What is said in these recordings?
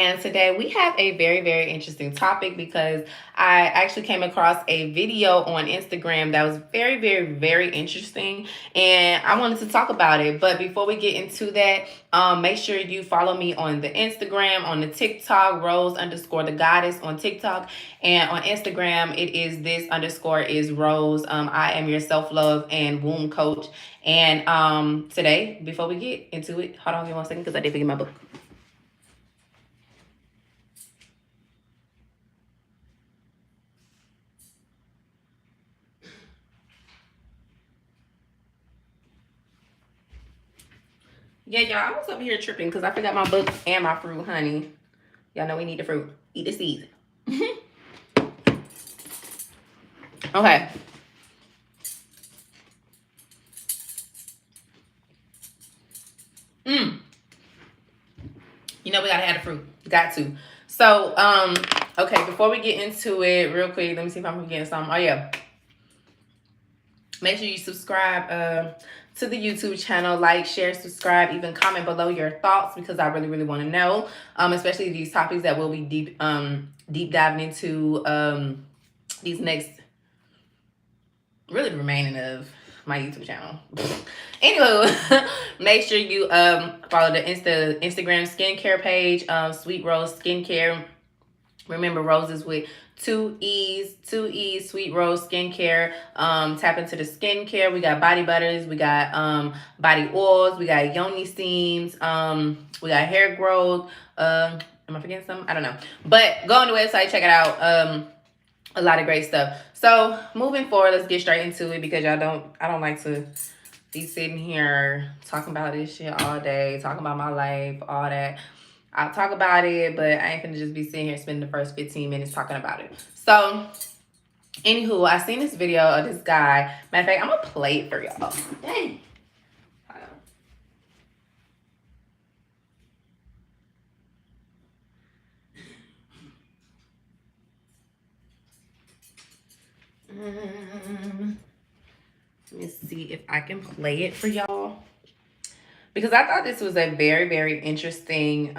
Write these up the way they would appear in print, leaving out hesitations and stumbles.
And today we have a very, very interesting topic because I actually came across a video on Instagram that was very, very, very interesting. And I wanted to talk about it. But before we get into that, make sure you follow me on the Instagram, on the TikTok, Rose_the Goddess on TikTok. And on Instagram, it is this_is Rose. I am your self-love and womb coach. And today, before we get into it, hold on, give me 1 second because I did forget my book. Yeah, y'all, I was over here tripping because I forgot my book and my fruit, honey. Y'all know we need the fruit. Eat the seeds. Okay. You know we gotta have the fruit. Got to. So, okay, before we get into it, real quick, let me see if I'm forgetting something. Oh yeah. Make sure you subscribe to the YouTube channel, like, share, subscribe, even comment below your thoughts because I really, really want to know, especially these topics that we'll be deep diving into these next, really the remaining of my YouTube channel. Anyway, make sure you follow the Instagram skincare page, Sweet Rose Skincare. Remember, roses with two E's, Sweet Rose Skincare. Tap into the skincare. We got body butters, we got body oils, we got yoni steams, we got hair growth. Am I forgetting something? I don't know. But go on the website, check it out. A lot of great stuff. So moving forward, let's get straight into it because I don't like to be sitting here talking about this shit all day, talking about my life, all that. I'll talk about it, but I ain't gonna just be sitting here spending the first 15 minutes talking about it. So, anywho, I seen this video of this guy. Matter of fact, I'm gonna play it for y'all. Dang. Let me see if I can play it for y'all. Because I thought this was a very, very interesting,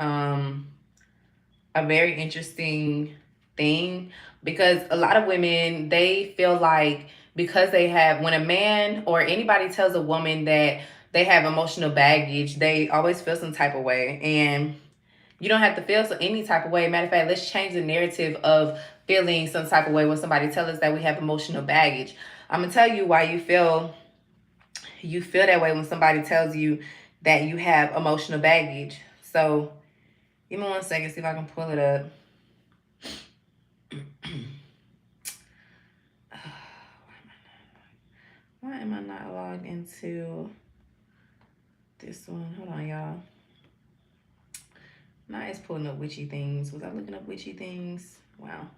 thing. Because a lot of women, they feel like because they have, when a man or anybody tells a woman that they have emotional baggage, they always feel some type of way. And you don't have to feel any type of way. Matter of fact, let's change the narrative of feeling some type of way when somebody tells us that we have emotional baggage. I'm gonna tell you why you feel that way when somebody tells you that you have emotional baggage. So give me 1 second, see if I can pull it up. Why am I not logged into this one? Hold on, y'all. Now it's pulling up witchy things. Was I looking up witchy things? Wow.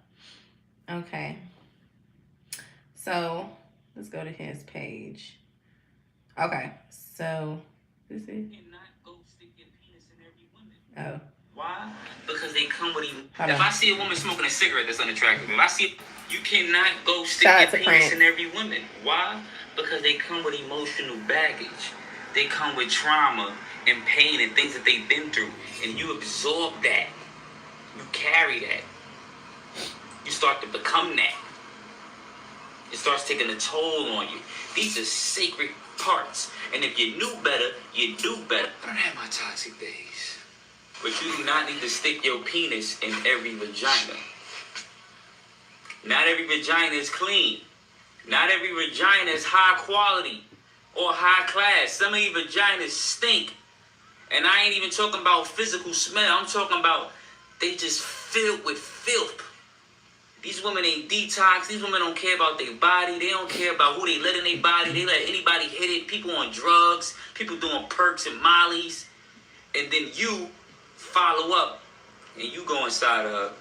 Okay. So let's go to his page. Okay. So this is. Oh. Why? Because they come with you. If I see a woman smoking a cigarette that's unattractive, if I see, you cannot go stick your penis in every woman. Why? Because they come with emotional baggage. They come with trauma and pain and things that they've been through. And you absorb that. You carry that. You start to become that. It starts taking a toll on you. These are sacred parts. And if you knew better, you do better. I don't have my toxic days. But you do not need to stick your penis in every vagina. Not every vagina is clean. Not every vagina is high quality or high class. Some of these vaginas stink. And I ain't even talking about physical smell. I'm talking about they just filled with filth. These women ain't detox. These women don't care about their body. They don't care about who they let in their body. They let anybody hit it. People on drugs. People doing perks and mollies. And then you follow up and you go inside of her.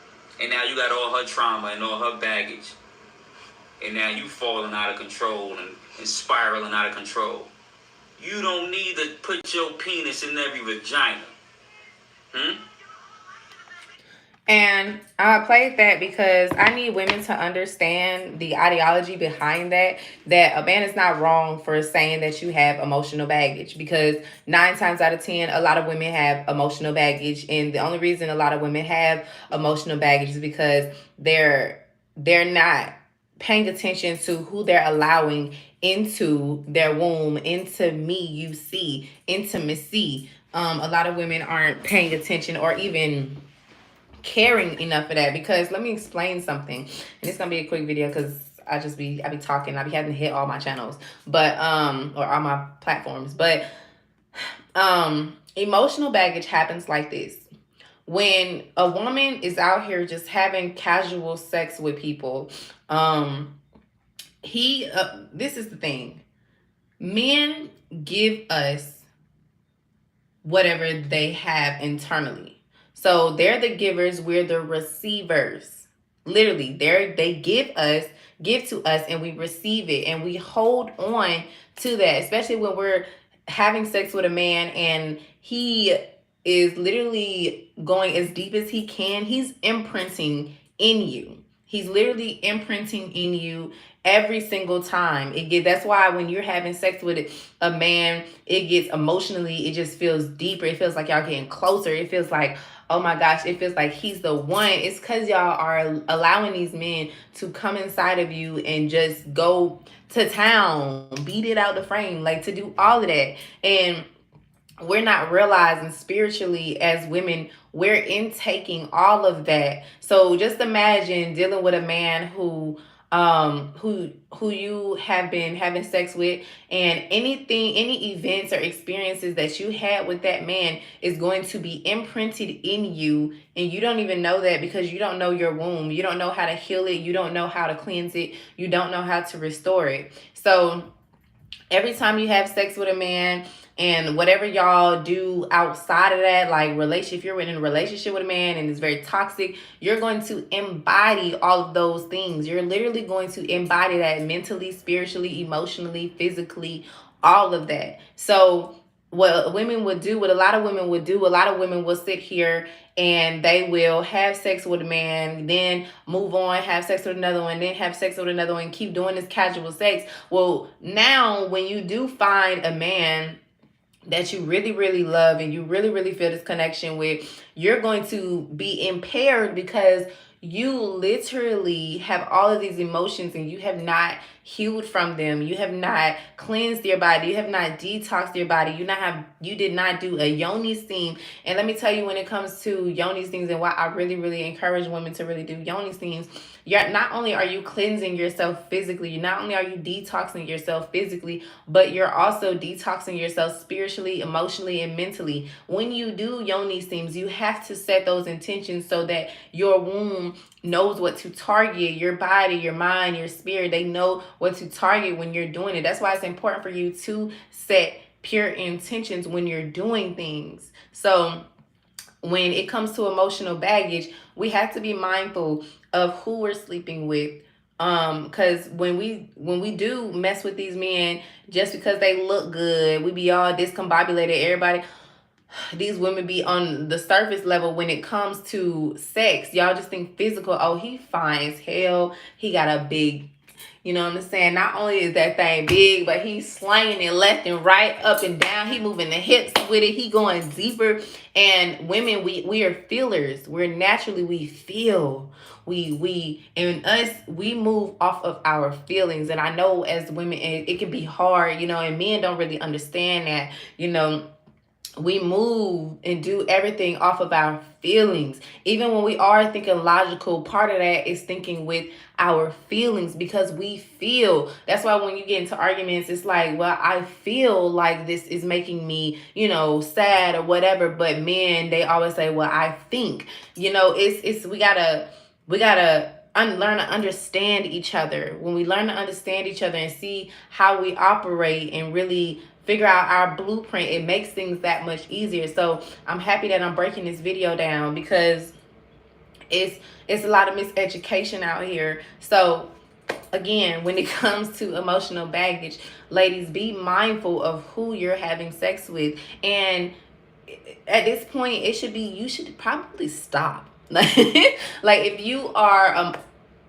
And now you got all her trauma and all her baggage. And now you falling out of control and spiraling out of control. You don't need to put your penis in every vagina. And I played that because I need women to understand the ideology behind that a man is not wrong for saying that you have emotional baggage, because 9 times out of 10, a lot of women have emotional baggage. And the only reason a lot of women have emotional baggage is because they're not paying attention to who they're allowing into their womb, into me, you see, intimacy. A lot of women aren't paying attention or even caring enough for that. Because let me explain something, and it's gonna be a quick video because I be talking, I be having to hit all my channels, but or all my platforms. But emotional baggage happens like this: when a woman is out here just having casual sex with people. This is the thing: men give us whatever they have internally. So they're the givers, we're the receivers. Literally, they give to us, and we receive it, and we hold on to that, especially when we're having sex with a man and he is literally going as deep as he can. He's imprinting in you. He's literally imprinting in you every single time. That's why when you're having sex with a man, it gets emotionally, it just feels deeper. It feels like y'all getting closer. It feels like, oh my gosh, it feels like he's the one. It's because y'all are allowing these men to come inside of you and just go to town, beat it out the frame, like to do all of that. And we're not realizing spiritually as women, we're intaking all of that. So just imagine dealing with a man who you have been having sex with, and any events or experiences that you had with that man is going to be imprinted in you, and you don't even know that, because you don't know your womb. You don't know how to heal it. You don't know how to cleanse it. You don't know how to restore it. So every time you have sex with a man, and whatever y'all do outside of that, like if you're in a relationship with a man and it's very toxic, you're going to embody all of those things. You're literally going to embody that mentally, spiritually, emotionally, physically, all of that. So what a lot of women will sit here and they will have sex with a man, then move on, have sex with another one, then have sex with another one, keep doing this casual sex. Well, now when you do find a man that you really, really love and you really, really feel this connection with, you're going to be impaired because you literally have all of these emotions and you have not healed from them. You have not cleansed your body. You have not detoxed your body. You did not do a yoni steam. And let me tell you, when it comes to yoni steams, and why I really, really encourage women to really do yoni steams, not only are you cleansing yourself physically, not only are you detoxing yourself physically, but you're also detoxing yourself spiritually, emotionally, and mentally. When you do yoni steams, you have to set those intentions so that your womb knows what to target. Your body, your mind, your spirit, they know what to target when you're doing it. That's why it's important for you to set pure intentions when you're doing things. So when it comes to emotional baggage, we have to be mindful of who we're sleeping with. Because when we do mess with these men just because they look good, we be all discombobulated. Everybody, these women be on the surface level when it comes to sex. Y'all just think physical. Oh, he fine as hell. He got a big, you know what I'm saying? Not only is that thing big, but he's slanging it left and right, up and down. He moving the hips with it. He going deeper. And women, we are feelers. We feel. We move off of our feelings. And I know as women, it can be hard, and men don't really understand that, we move and do everything off of our feelings. Even when we are thinking logical, part of that is thinking with our feelings, because we feel. That's why when you get into arguments, it's like, well, I feel like this is making me, sad or whatever. But men, they always say, well, I think, we gotta learn to understand each other. When we learn to understand each other and see how we operate and really figure out our blueprint, it makes things that much easier. So I'm happy that I'm breaking this video down, because it's a lot of miseducation out here. So again, when it comes to emotional baggage, ladies, be mindful of who you're having sex with. And at this point, you should probably stop. Like if you are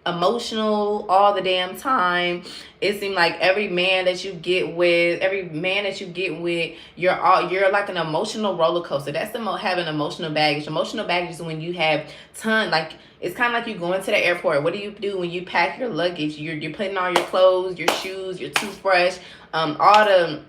emotional all the damn time, it seems like every man that you get with, you're like an emotional roller coaster. That's having emotional baggage. Emotional baggage is when you have like, it's kind of like you going to the airport. What do you do when you pack your luggage? You're putting all your clothes, your shoes, your toothbrush, all the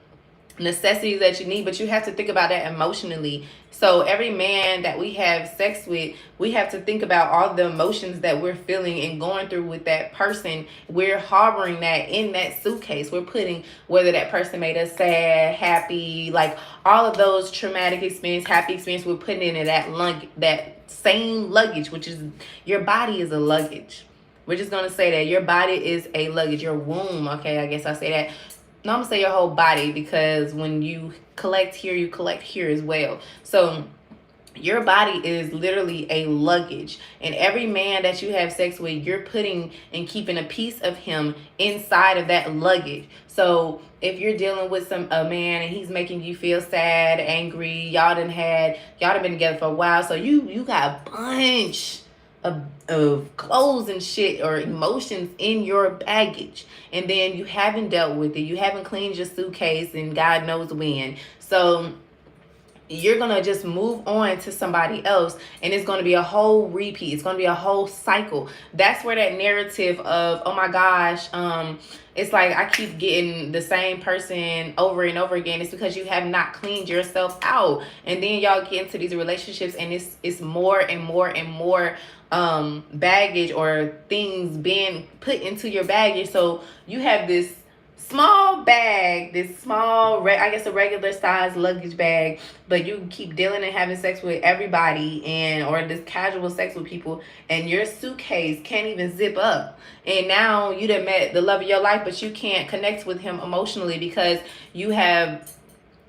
necessities that you need, but you have to think about that emotionally. So every man that we have sex with, we have to think about all the emotions that we're feeling and going through with that person. We're harboring that in that suitcase. We're putting whether that person made us sad, happy, like all of those traumatic experience, happy experience, we're putting into that same luggage, which is your body is a luggage. We're just gonna say that your body is a luggage. Your womb, okay, I guess I say that. No, I'm gonna say your whole body, because when you collect here, you collect here as well. So your body is literally a luggage, and every man that you have sex with, you're putting and keeping a piece of him inside of that luggage. So if you're dealing with a man and he's making you feel sad, angry, y'all done been together for a while, so you got a bunch of clothes and shit or emotions in your baggage, and then you haven't dealt with it, you haven't cleaned your suitcase, and God knows when. So you're gonna just move on to somebody else, and it's gonna be a whole repeat. It's gonna be a whole cycle. That's where that narrative of, oh my gosh, it's like I keep getting the same person over and over again. It's because you have not cleaned yourself out, and then y'all get into these relationships, and it's more and more and more baggage or things being put into your baggage. So you have this small bag, this small, I guess a regular size luggage bag, but you keep dealing and having sex with everybody, or this casual sex with people, and your suitcase can't even zip up. And now you done met the love of your life, but you can't connect with him emotionally because you have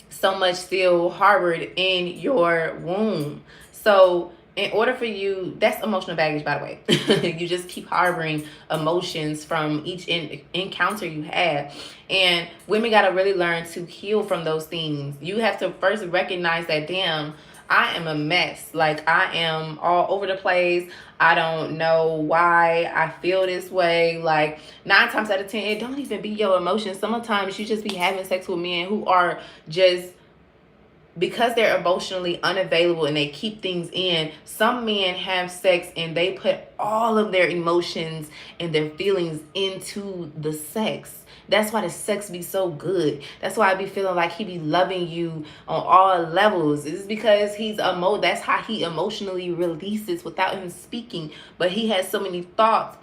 so much still harbored in your womb. So in order for you, that's emotional baggage, by the way. You just keep harboring emotions from each encounter you have. And women got to really learn to heal from those things. You have to first recognize that, damn, I am a mess. Like, I am all over the place. I don't know why I feel this way. Like, 9 times out of 10, it don't even be your emotions. Sometimes you just be having sex with men who are just, because they're emotionally unavailable and they keep things in. Some men have sex and they put all of their emotions and their feelings into the sex. That's why the sex be so good. That's why I be feeling like he be loving you on all levels. It's because that's how he emotionally releases without him speaking. But he has so many thoughts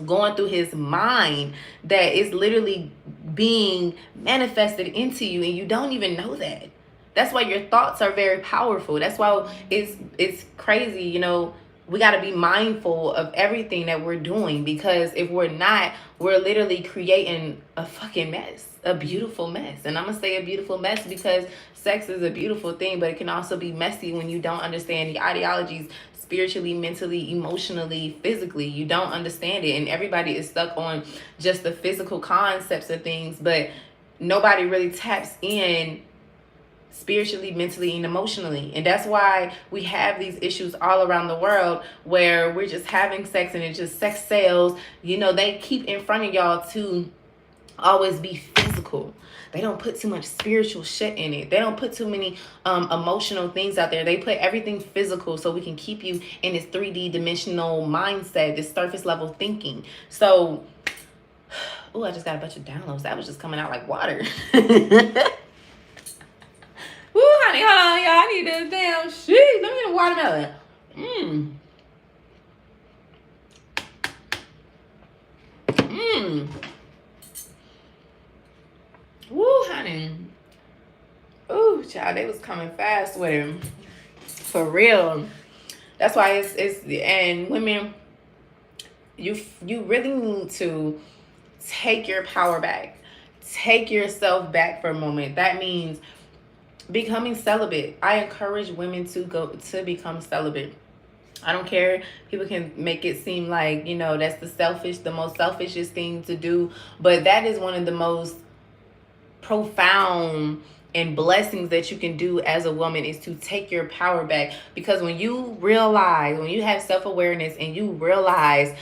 going through his mind that is literally being manifested into you, and you don't even know that. That's why your thoughts are very powerful. That's why it's crazy, we got to be mindful of everything that we're doing, because if we're not, we're literally creating a fucking mess, a beautiful mess. And I'm going to say a beautiful mess because sex is a beautiful thing, but it can also be messy when you don't understand the ideologies spiritually, mentally, emotionally, physically. You don't understand it, and everybody is stuck on just the physical concepts of things, but nobody really taps in spiritually, mentally, and emotionally. And that's why we have these issues all around the world where we're just having sex and it's just sex sales. They keep in front of y'all to always be physical. They don't put too much spiritual shit in it. They don't put too many emotional things out there. They put everything physical so we can keep you in this 3D dimensional mindset, this surface level thinking. So, I just got a bunch of downloads. That was just coming out like water. Woo, honey, hold on, y'all. I need this damn shit. Let me get a watermelon. Woo, honey. Ooh, child, they was coming fast with him. For real. That's why it's and women, you really need to take your power back. Take yourself back for a moment. That means becoming celibate. I encourage women to become celibate. I don't care. People can make it seem like, that's the most selfishest thing to do. But that is one of the most profound and blessings that you can do as a woman is to take your power back. Because when you realize, when you have self-awareness and you realize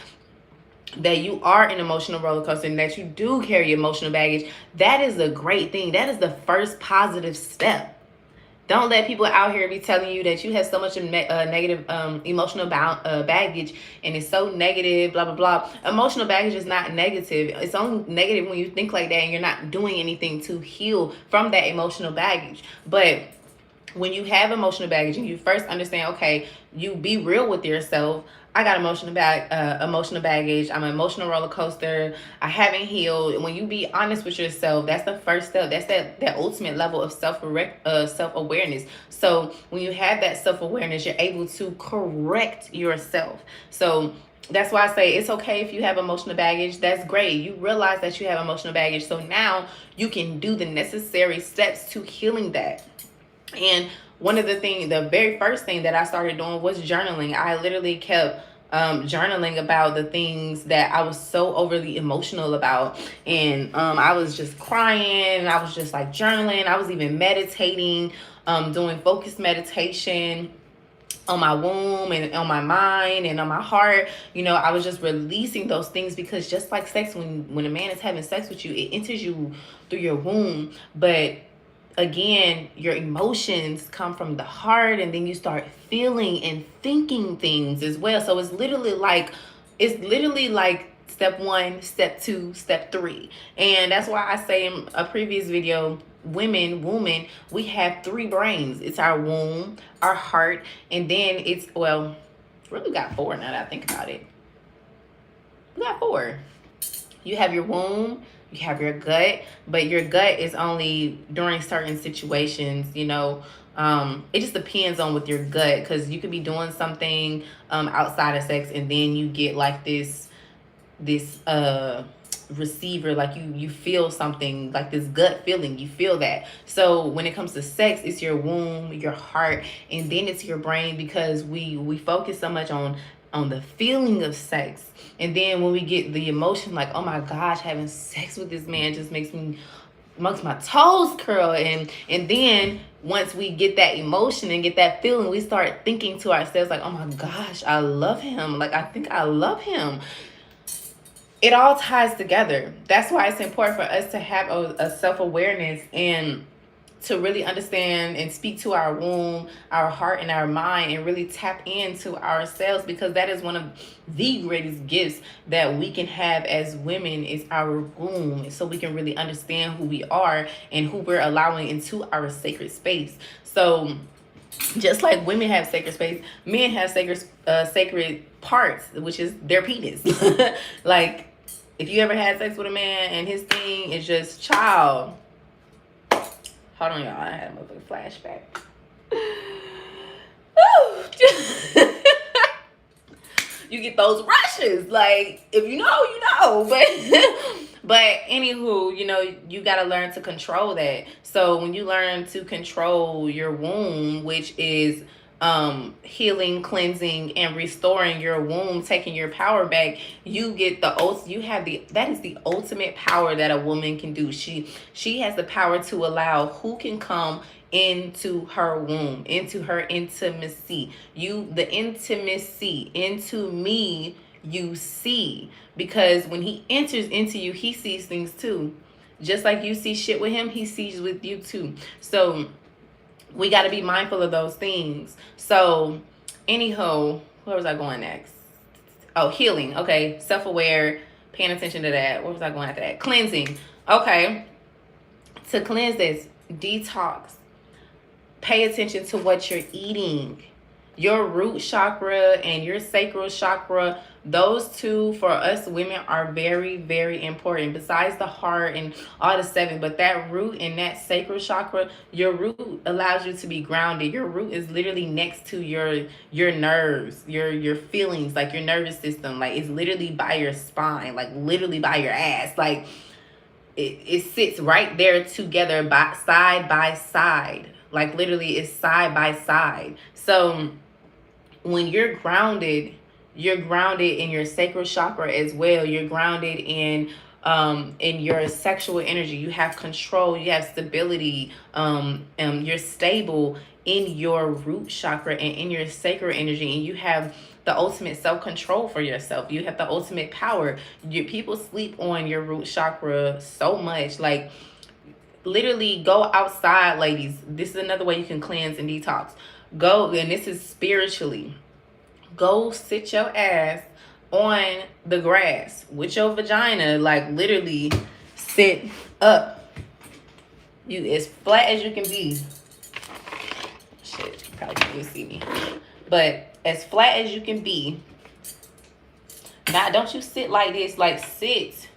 that you are an emotional roller coaster and that you do carry emotional baggage, that is a great thing. That is the first positive step. Don't let people out here be telling you that you have so much negative emotional baggage and it's so negative, blah, blah, blah. Emotional baggage is not negative. It's only negative when you think like that and you're not doing anything to heal from that emotional baggage. But when you have emotional baggage and you first understand, okay, you be real with yourself. I got emotional baggage. I'm an emotional roller coaster. I haven't healed. When you be honest with yourself, that's the first step. That's that ultimate level of self-awareness. So when you have that self-awareness, you're able to correct yourself. So that's why I say it's okay if you have emotional baggage. That's great. You realize that you have emotional baggage. So now you can do the necessary steps to healing that. And one of the very first thing that I started doing was journaling. I literally kept journaling about the things that I was so overly emotional about. And I was just crying. I was just like journaling. I was even meditating, doing focused meditation on my womb and on my mind and on my heart. You know, I was just releasing those things, because just like sex, when a man is having sex with you, it enters you through your womb. But again, your emotions come from the heart, and then you start feeling and thinking things as well. So it's literally like step 1, step 2, step 3. And that's why I say in a previous video, woman, we have 3 brains. It's our womb, our heart, and then really got 4 now that I think about it. We got 4. You have your womb, you have your gut, but your gut is only during certain situations, you know. It just depends on with your gut, because you could be doing something outside of sex, and then you get like this receiver, like you feel something, like this gut feeling, you feel that. So when it comes to sex, it's your womb, your heart, and then it's your brain, because we focus so much on the feeling of sex. And then when we get the emotion, like, oh my gosh, having sex with this man just makes my toes curl. And then once we get that emotion and get that feeling, we start thinking to ourselves like, oh my gosh, I love him. Like, I think I love him. It all ties together. That's why it's important for us to have a self-awareness and to really understand and speak to our womb, our heart, and our mind, and really tap into ourselves, because that is one of the greatest gifts that we can have as women, is our womb, so we can really understand who we are and who we're allowing into our sacred space. So just like women have sacred space, men have sacred parts, which is their penis. Like, if you ever had sex with a man and his thing is just child. Hold on, y'all. I had a motherfucking flashback. You get those rushes. Like, if you know, you know. But anywho, you know, you got to learn to control that. So when you learn to control your womb, which is healing, cleansing, and restoring your womb, taking your power back, you get that is the ultimate power that a woman can do. She has the power to allow who can come into her womb, into her intimacy. The intimacy into me, you see, because when he enters into you, he sees things too. Just like you see shit with him, he sees with you too. So we got to be mindful of those things. So anyhow, where was I going next? Oh, healing. Okay. Self-aware, paying attention to that. Where was I going after that? Cleansing. Okay. To cleanse this, detox. Pay attention to what you're eating. Your root chakra and your sacral chakra, those two for us women are very, very important. Besides the heart and all the 7, but that root and that sacral chakra, your root allows you to be grounded. Your root is literally next to your nerves, your feelings, like your nervous system. Like, it's literally by your spine, like literally by your ass. Like, it sits right there together, side by side. Like, literally, it's side by side. So when you're grounded in your sacral chakra as well. You're grounded in in your sexual energy. You have control, you have stability, you're stable in your root chakra and in your sacral energy, and you have the ultimate self-control for yourself. You have the ultimate power. People sleep on your root chakra so much. Like, literally go outside, ladies. This is another way you can cleanse and detox. Go, and this is spiritually, go sit your ass on the grass with your vagina, like literally sit up. You as flat as you can be. Shit, you probably can't even see me. But as flat as you can be. Now, don't you sit like this, like sit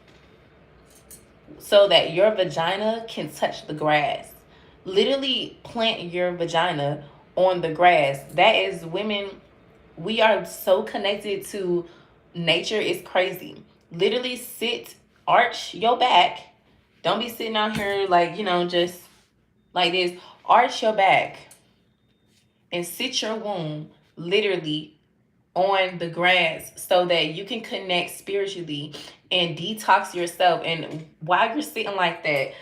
so that your vagina can touch the grass. Literally plant your vagina on the grass. That is, women, we are so connected to nature. It's crazy. Literally sit, arch your back. Don't be sitting out here like, just like this. Arch your back and sit your womb literally on the grass so that you can connect spiritually and detox yourself. And while you're sitting like that,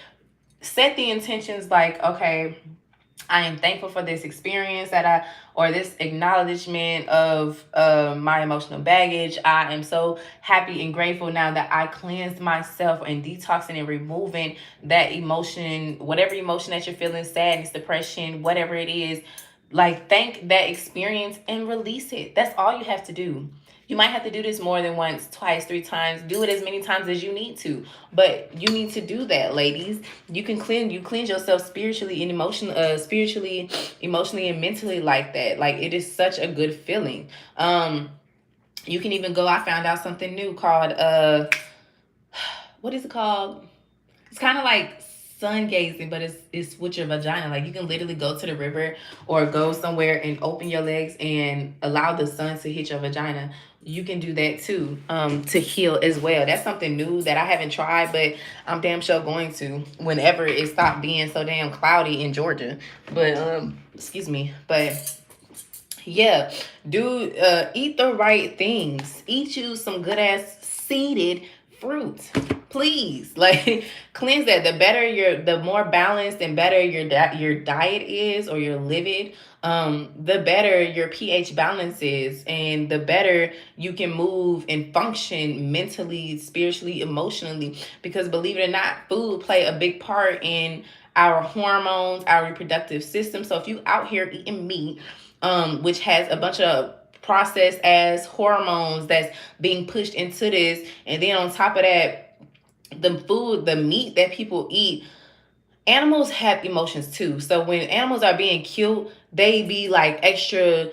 set the intentions like, okay, I am thankful for this experience or this acknowledgement of my emotional baggage. I am so happy and grateful now that I cleansed myself and detoxing and removing that emotion, whatever emotion that you're feeling, sadness, depression, whatever it is. Like, thank that experience and release it. That's all you have to do. You might have to do this more than once, twice, 3 times. Do it as many times as you need to. But you need to do that, ladies. You cleanse yourself spiritually and emotionally, and mentally like that. Like, it is such a good feeling. You can even go, I found out something new called what is it called? It's kind of like sun gazing, but it's with your vagina. Like, you can literally go to the river or go somewhere and open your legs and allow the sun to hit your vagina. You can do that too, to heal as well. That's something new that I haven't tried, but I'm damn sure going to whenever it stopped being so damn cloudy in Georgia. But excuse me. But yeah, do eat the right things. Eat you some good ass seeded fruit, please. Like, cleanse that. The more balanced and better your diet is, or your livid, the better your pH balance is, and the better you can move and function mentally, spiritually, emotionally. Because believe it or not, food play a big part in our hormones, our reproductive system. So if you out here eating meat, which has a bunch of processed as hormones that's being pushed into this, and then on top of that, the meat that people eat, animals have emotions too. So when animals are being killed, they be like extra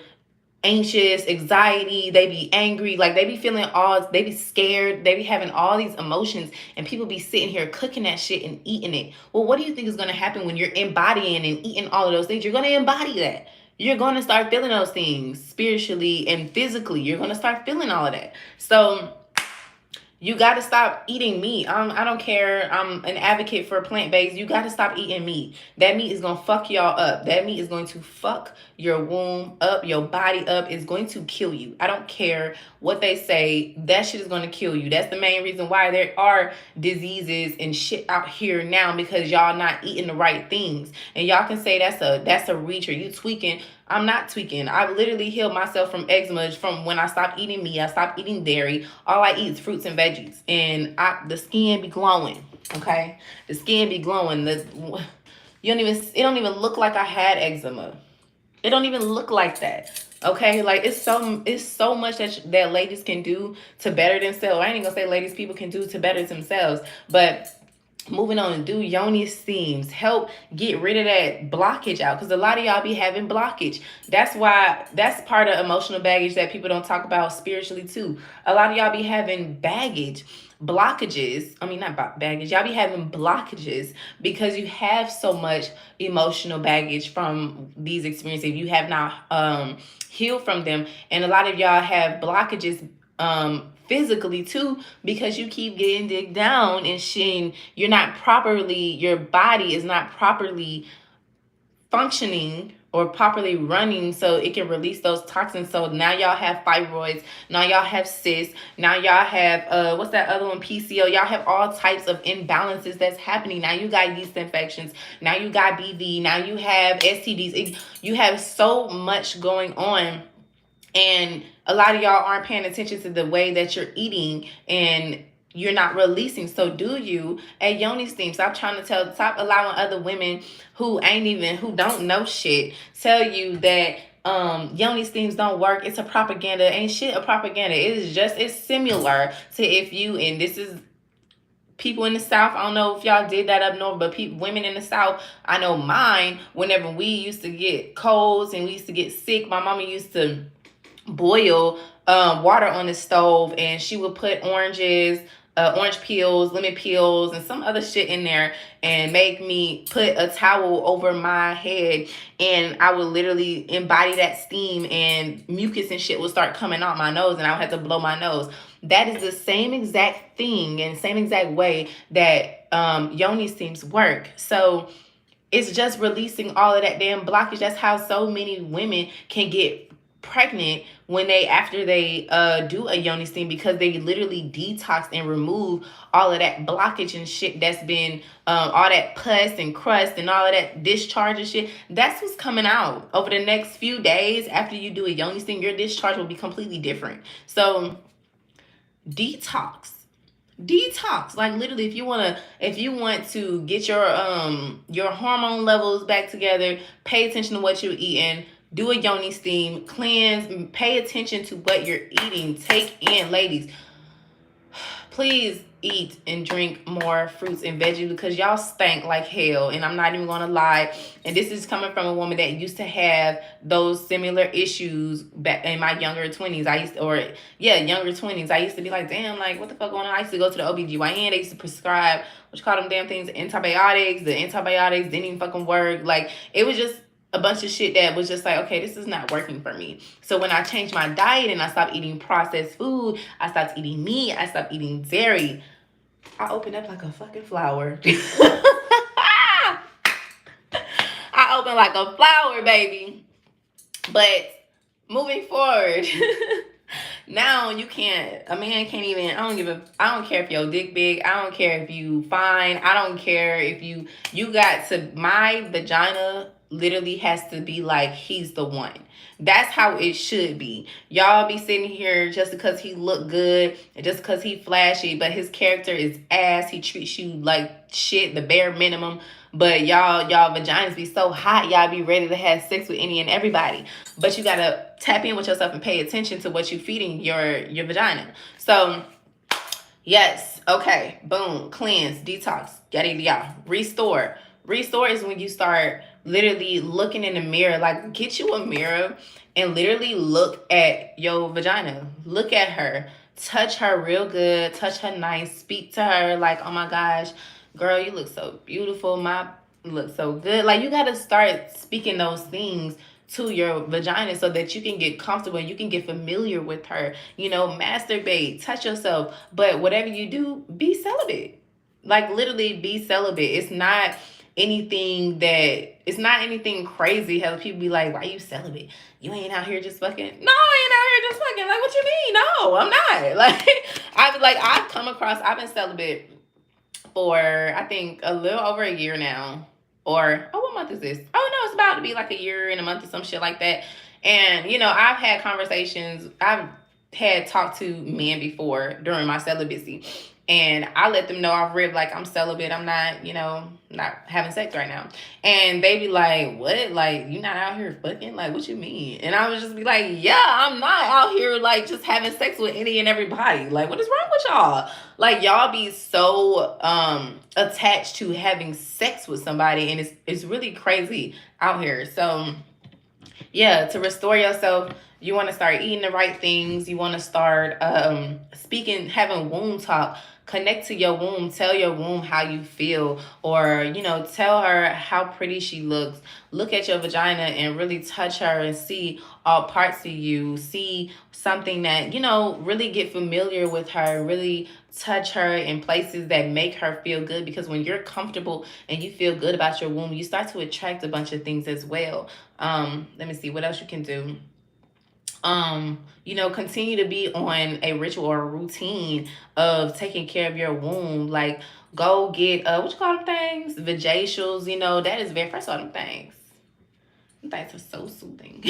anxious, anxiety, they be angry, like they be they be scared, they be having all these emotions, and people be sitting here cooking that shit and eating it. Well, what do you think is going to happen when you're embodying and eating all of those things? You're going to embody that. You're going to start feeling those things spiritually and physically. You're going to start feeling all of that. So you got to stop eating meat. I don't care. I'm an advocate for plant-based. You got to stop eating meat. That meat is going to fuck y'all up. That meat is going to fuck your womb up, your body up. It's going to kill you. I don't care what they say. That shit is going to kill you. That's the main reason why there are diseases and shit out here now, because y'all not eating the right things. And y'all can say that's a reach, or you tweaking. I'm not tweaking. I've literally healed myself from eczema from when I stopped eating meat. I stopped eating dairy. All I eat is fruits and veggies. And the skin be glowing. Okay? The skin be glowing. It don't even look like I had eczema. It don't even look like that. Okay? Like, it's so much that ladies can do to better themselves. I ain't gonna say ladies, people can do to better themselves. But moving on, and do yoni steams. Help get rid of that blockage out, because a lot of y'all be having blockage. That's part of emotional baggage that people don't talk about spiritually too. A lot of y'all be having blockages. I mean, not baggage. Y'all be having blockages because you have so much emotional baggage from these experiences. You have not healed from them, and a lot of y'all have blockages physically too, because you keep getting digged down and shit. Your body is not properly functioning or properly running so it can release those toxins. So now y'all have fibroids, now y'all have cysts, now y'all have what's that other one, PCO. Y'all have all types of imbalances that's happening. Now you got yeast infections, now you got BV, now you have STDs. You have so much going on, and a lot of y'all aren't paying attention to the way that you're eating, and you're not releasing. So do you at Yoni Steam. Stop allowing other women who don't know shit tell you that Yoni Steams don't work. It's a propaganda. Ain't shit a propaganda. It's similar to and this is people in the South. I don't know if y'all did that up north, but women in the South, I know mine, whenever we used to get colds and we used to get sick, my mama used to boil water on the stove, and she would put orange peels, lemon peels, and some other shit in there, and make me put a towel over my head, and I would literally embody that steam, and mucus and shit would start coming out my nose, and I would have to blow my nose. That is the same exact thing and same exact way that Yoni Steams work. So it's just releasing all of that damn blockage. That's how so many women can get pregnant after they do a Yoni Steam, because they literally detox and remove all of that blockage and shit that's been all that pus and crust and all of that discharge and shit. That's what's coming out over the next few days. After you do a Yoni Steam, your discharge will be completely different. So detox. Like literally, if you want to get your hormone levels back together, pay attention to what you're eating. Do a Yoni Steam, cleanse, pay attention to what you're eating. Take in, ladies, please eat and drink more fruits and veggies, because y'all stank like hell, and I'm not even gonna lie. And this is coming from a woman that used to have those similar issues back in my younger 20s. Younger 20s. I used to be like, damn, like what the fuck going on? I used to go to the OBGYN. They used to prescribe them damn things, antibiotics. The antibiotics didn't even fucking work. Like, it was just a bunch of shit that was just like, okay, this is not working for me. So when I changed my diet and I stopped eating processed food, I stopped eating meat, I stopped eating dairy, I opened up like a fucking flower. I opened like a flower, baby. But moving forward, now a man can't even, I don't care if your dick big, I don't care if you fine, I don't care if you my vagina literally has to be like, he's the one. That's how it should be. Y'all be sitting here just because he look good and just because he flashy, but his character is ass. He treats you like shit, the bare minimum. But y'all vaginas be so hot, y'all be ready to have sex with any and everybody. But you gotta tap in with yourself and pay attention to what you feeding your vagina. So yes, okay, boom, cleanse, detox, yada yada. Restore is when you start literally looking in the mirror. Like, get you a mirror and literally look at your vagina. Look at her. Touch her real good. Touch her nice. Speak to her like, oh my gosh, girl, you look so beautiful. You look so good. Like, you got to start speaking those things to your vagina so that you can get comfortable and you can get familiar with her. Masturbate, touch yourself. But whatever you do, be celibate. Like, literally be celibate. It's not anything crazy. How people be like, why you celibate? You ain't out here just fucking. No, I ain't out here just fucking. Like, what you mean? No, I'm not. I've been celibate for, I think, a little over a year now. What month is this? Oh no, it's about to be like a year and a month or some shit like that. And I've had conversations. I've had talked to men before during my celibacy, and I let them know off rip, like, I'm celibate. I'm not, not having sex right now. And they be like, what? Like, you not out here fucking? Like, what you mean? And I would just be like, yeah, I'm not out here, like, just having sex with any and everybody. Like, what is wrong with y'all? Like, y'all be so attached to having sex with somebody, and it's really crazy out here. So, yeah, to restore yourself, you want to start eating the right things. You want to start speaking, having womb talk, connect to your womb. Tell your womb how you feel, or, you know, tell her how pretty she looks. Look at your vagina and really touch her and see all parts of you. See something that, you know, really get familiar with her, really touch her in places that make her feel good, because when you're comfortable and you feel good about your womb, you start to attract a bunch of things as well. Let me see what else you can do. You know, continue to be on a ritual or a routine of taking care of your womb. Like, go get what you call them things, vajacials. You know, that is very, first of all, them things are so soothing.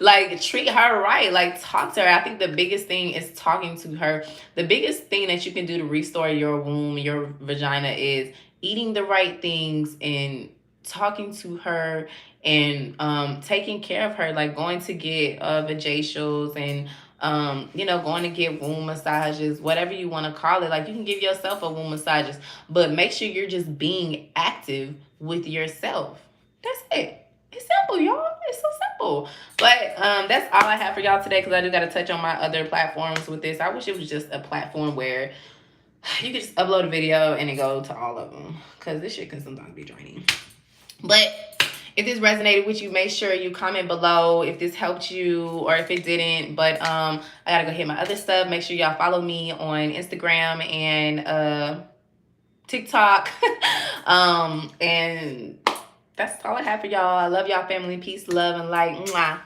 Like, treat her right. Like, talk to her. I think the biggest thing is talking to her. The biggest thing that you can do to restore your womb, your vagina, is eating the right things and talking to her, and taking care of her, like going to get vajacials, and you know, going to get womb massages, whatever you want to call it. Like, you can give yourself a womb massages, but make sure you're just being active with yourself. That's it. It's simple, y'all. It's so simple. But that's all I have for y'all today, because I do got to touch on my other platforms with this. I wish it was just a platform where you could just upload a video and it go to all of them, because this shit can sometimes be draining. But if this resonated with you, make sure you comment below if this helped you or if it didn't. But I gotta go hit my other stuff. Make sure y'all follow me on Instagram and TikTok. And that's all I have for y'all. I love y'all, family. Peace, love, and light. Mwah.